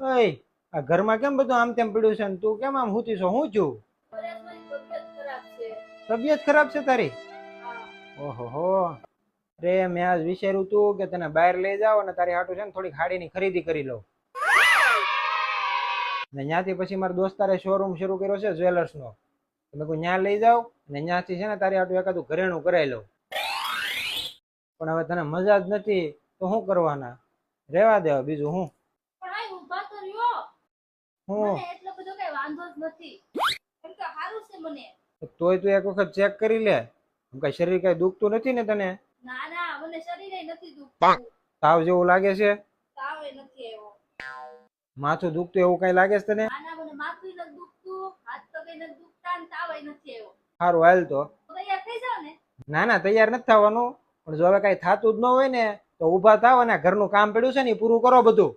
ઓય, આ ઘરમાં કેમ બધું આમ તેમ પડ્યું છે ને તું કેમ આમ હુતી છો? હું છું? તબિયત ખરાબ છે તારી? ઓહો હો. અરે મેં આજ વિચાર્યું તું કે તને બહાર લઈ જાવ અને તારી હાટુ છે ને થોડીક હાડીની ખરીદી કરી લઉં. ને ત્યાંથી પછી મારા દોસ્તારે શોરૂમ શરૂ કર્યો છે જ્વેલર્સ નો. તમે કોઈ ત્યાં લઈ જાવ અને ત્યાંથી છે ને તારી હાટુ એકાદું ઘરેણું કરાવી લઉં. પણ હવે તને મજા જ નથી તો શું કરવાના? રેવા દેવા બીજું હું. પણ આ ઊભા તો રહ્યો. હું મને એટલો બધો કઈ વાંધો જ નથી. એમ તો સારું છે મને. તોય તું એક વખત ચેક કરી લે. કઈ શરીર કઈ દુખતું નથી ને તને? ના ના મને શરીરે નથી દુખતું. તાવ જેવું લાગે છે? તાવ એ નથી આવ્યો. માથું દુખતું એવું કઈ લાગે છે તને? ના ના મને માથું નથી દુખતું, હાથ તો કઈ નથી દુખતા અને તાવ એ નથી આવ્યો. સારું હાલ તો. તૈયાર થઈ જાવ ને? ના ના તૈયાર નથી થવાનું. પણ જો હવે કઈ થતું જ ન હોય ને તો ઊભા થાવ અને ઘરનું કામ પડ્યું છે ને એ પૂરું કરો બધું.